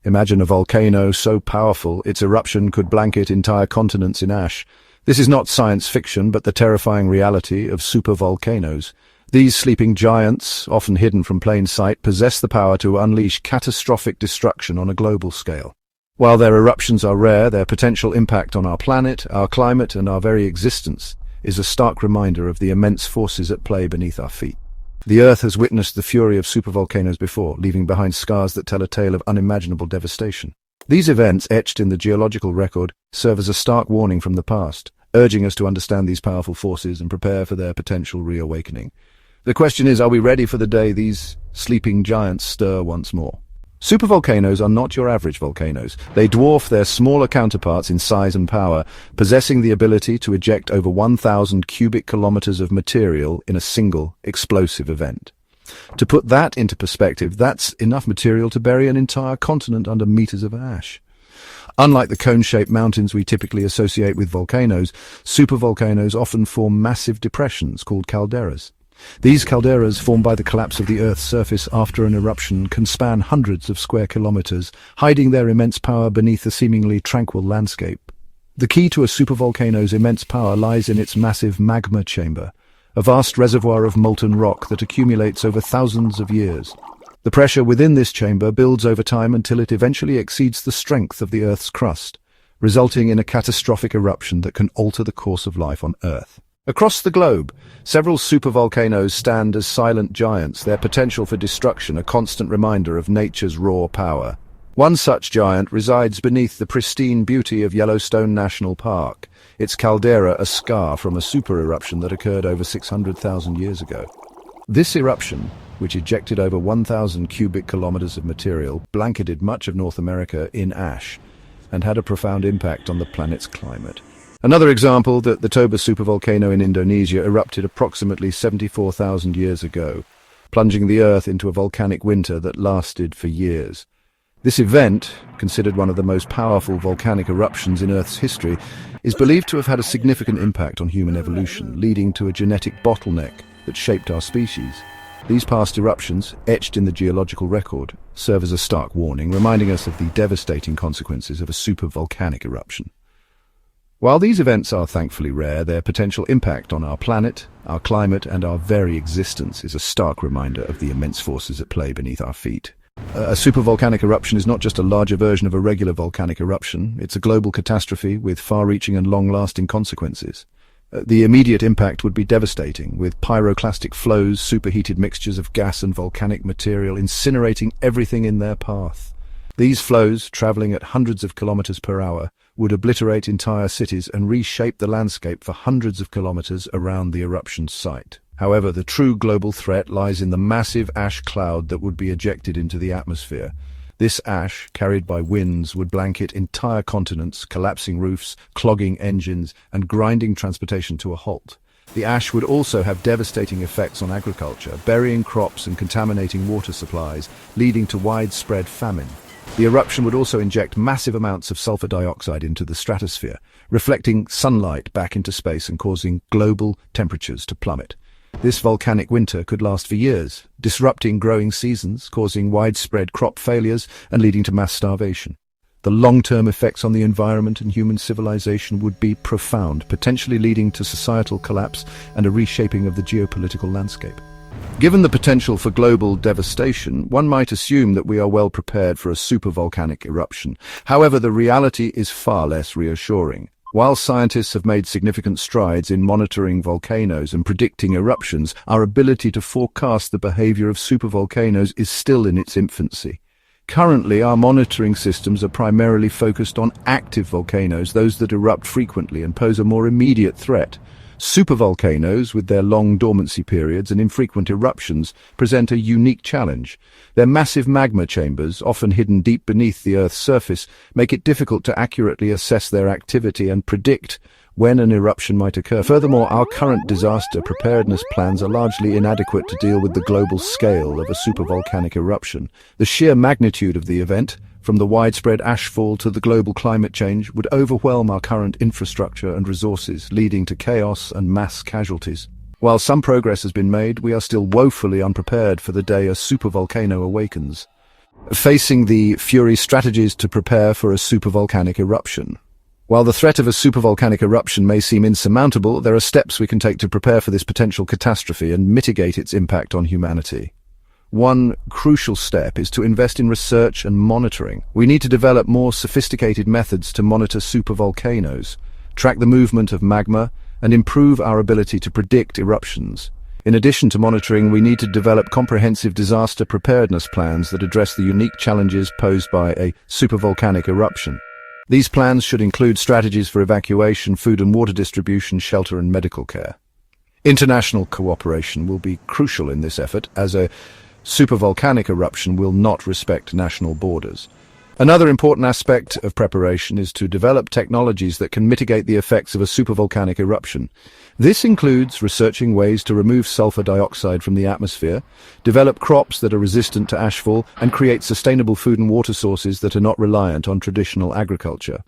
Imagine a volcano so powerful its eruption could blanket entire continents in ash. This is not science fiction, but the terrifying reality of supervolcanoes. These sleeping giants, often hidden from plain sight, possess the power to unleash catastrophic destruction on a global scale. While their eruptions are rare, their potential impact on our planet, our climate, and our very existence is a stark reminder of the immense forces at play beneath our feet. The Earth has witnessed the fury of supervolcanoes before, leaving behind scars that tell a tale of unimaginable devastation. These events, etched in the geological record, serve as a stark warning from the past, urging us to understand these powerful forces and prepare for their potential reawakening. The question is, are we ready for the day these sleeping giants stir once more? Supervolcanoes are not your average volcanoes. They dwarf their smaller counterparts in size and power, possessing the ability to eject over 1,000 cubic kilometers of material in a single explosive event. To put that into perspective, that's enough material to bury an entire continent under meters of ash. Unlike the cone-shaped mountains we typically associate with volcanoes, supervolcanoes often form massive depressions called calderas. These calderas, formed by the collapse of the Earth's surface after an eruption, can span hundreds of square kilometers, hiding their immense power beneath a seemingly tranquil landscape. The key to a supervolcano's immense power lies in its massive magma chamber, a vast reservoir of molten rock that accumulates over thousands of years. The pressure within this chamber builds over time until it eventually exceeds the strength of the Earth's crust, resulting in a catastrophic eruption that can alter the course of life on Earth. Across the globe, several supervolcanoes stand as silent giants, their potential for destruction a constant reminder of nature's raw power. One such giant resides beneath the pristine beauty of Yellowstone National Park, its caldera a scar from a super-eruption that occurred over 600,000 years ago. This eruption, which ejected over 1,000 cubic kilometers of material, blanketed much of North America in ash and had a profound impact on the planet's climate. Another example, that the Toba supervolcano in Indonesia erupted approximately 74,000 years ago, plunging the Earth into a volcanic winter that lasted for years. This event, considered one of the most powerful volcanic eruptions in Earth's history, is believed to have had a significant impact on human evolution, leading to a genetic bottleneck that shaped our species. These past eruptions, etched in the geological record, serve as a stark warning, reminding us of the devastating consequences of a supervolcanic eruption. While these events are thankfully rare, their potential impact on our planet, our climate, and our very existence is a stark reminder of the immense forces at play beneath our feet. A supervolcanic eruption is not just a larger version of a regular volcanic eruption, it's a global catastrophe with far-reaching and long-lasting consequences. The immediate impact would be devastating, with pyroclastic flows, superheated mixtures of gas and volcanic material incinerating everything in their path. These flows, traveling at hundreds of kilometers per hour, would obliterate entire cities and reshape the landscape for hundreds of kilometers around the eruption site. However, the true global threat lies in the massive ash cloud that would be ejected into the atmosphere. This ash, carried by winds, would blanket entire continents, collapsing roofs, clogging engines, and grinding transportation to a halt. The ash would also have devastating effects on agriculture, burying crops and contaminating water supplies, leading to widespread famine. The eruption would also inject massive amounts of sulfur dioxide into the stratosphere, reflecting sunlight back into space and causing global temperatures to plummet. This volcanic winter could last for years, disrupting growing seasons, causing widespread crop failures, and leading to mass starvation. The long-term effects on the environment and human civilization would be profound, potentially leading to societal collapse and a reshaping of the geopolitical landscape. Given the potential for global devastation, one might assume that we are well prepared for a supervolcanic eruption. However, the reality is far less reassuring. While scientists have made significant strides in monitoring volcanoes and predicting eruptions, our ability to forecast the behavior of supervolcanoes is still in its infancy. Currently, our monitoring systems are primarily focused on active volcanoes, those that erupt frequently and pose a more immediate threat. Supervolcanoes, with their long dormancy periods and infrequent eruptions, present a unique challenge. Their massive magma chambers, often hidden deep beneath the Earth's surface, make it difficult to accurately assess their activity and predict when an eruption might occur. Furthermore, our current disaster preparedness plans are largely inadequate to deal with the global scale of a supervolcanic eruption. The sheer magnitude of the event, from the widespread ashfall to the global climate change, would overwhelm our current infrastructure and resources, leading to chaos and mass casualties. While some progress has been made, we are still woefully unprepared for the day a supervolcano awakens. Facing the fury strategies to prepare for a supervolcanic eruption. While the threat of a supervolcanic eruption may seem insurmountable, there are steps we can take to prepare for this potential catastrophe and mitigate its impact on humanity. One crucial step is to invest in research and monitoring. We need to develop more sophisticated methods to monitor supervolcanoes, track the movement of magma, and improve our ability to predict eruptions. In addition to monitoring, we need to develop comprehensive disaster preparedness plans that address the unique challenges posed by a supervolcanic eruption. These plans should include strategies for evacuation, food and water distribution, shelter and medical care. International cooperation will be crucial in this effort, as a supervolcanic eruption will not respect national borders. Another important aspect of preparation is to develop technologies that can mitigate the effects of a supervolcanic eruption. This includes researching ways to remove sulfur dioxide from the atmosphere, develop crops that are resistant to ashfall, and create sustainable food and water sources that are not reliant on traditional agriculture.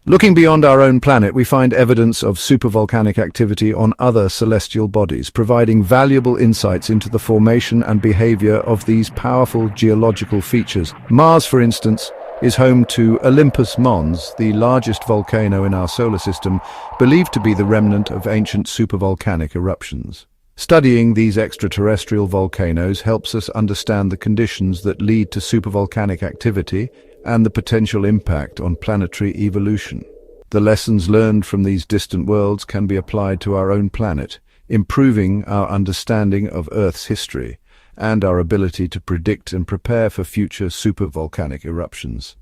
Looking beyond our own planet, we find evidence of supervolcanic activity on other celestial bodies, providing valuable insights into the formation and behavior of these powerful geological features. Mars, for instance, is home to Olympus Mons, the largest volcano in our solar system, believed to be the remnant of ancient supervolcanic eruptions. Studying these extraterrestrial volcanoes helps us understand the conditions that lead to supervolcanic activity and the potential impact on planetary evolution. The lessons learned from these distant worlds can be applied to our own planet, improving our understanding of Earth's history and our ability to predict and prepare for future supervolcanic eruptions.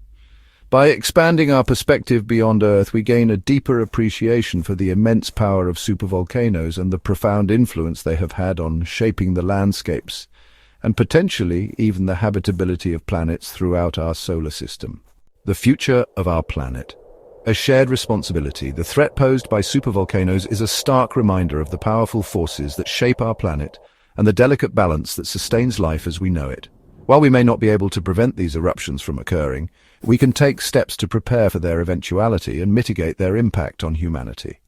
By expanding our perspective beyond Earth, we gain a deeper appreciation for the immense power of supervolcanoes and the profound influence they have had on shaping the landscapes and potentially even the habitability of planets throughout our solar system. The future of our planet. A shared responsibility. The threat posed by supervolcanoes is a stark reminder of the powerful forces that shape our planet and the delicate balance that sustains life as we know it. While we may not be able to prevent these eruptions from occurring, we can take steps to prepare for their eventuality and mitigate their impact on humanity.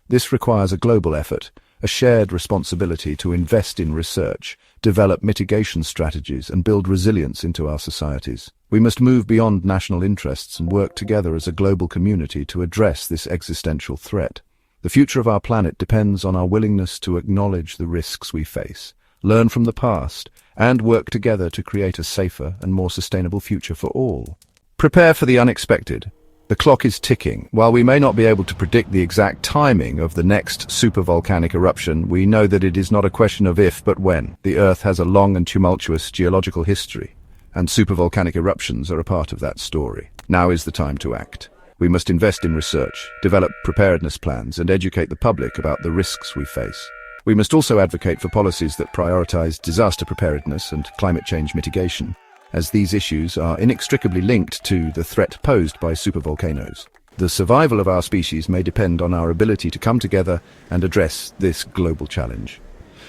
This requires a global effort, a shared responsibility to invest in research, develop mitigation strategies, and build resilience into our societies. We must move beyond national interests and work together as a global community to address this existential threat. The future of our planet depends on our willingness to acknowledge the risks we face, learn from the past, and work together to create a safer and more sustainable future for all. Prepare for the unexpected. The clock is ticking. While we may not be able to predict the exact timing of the next supervolcanic eruption, we know that it is not a question of if, but when. The Earth has a long and tumultuous geological history, and supervolcanic eruptions are a part of that story. Now is the time to act. We must invest in research, develop preparedness plans, and educate the public about the risks we face. We must also advocate for policies that prioritize disaster preparedness and climate change mitigation, as these issues are inextricably linked to the threat posed by supervolcanoes. The survival of our species may depend on our ability to come together and address this global challenge.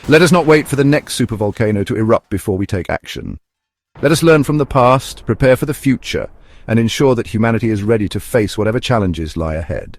Let us not wait for the next supervolcano to erupt before we take action. Let us learn from the past, prepare for the future, and ensure that humanity is ready to face whatever challenges lie ahead.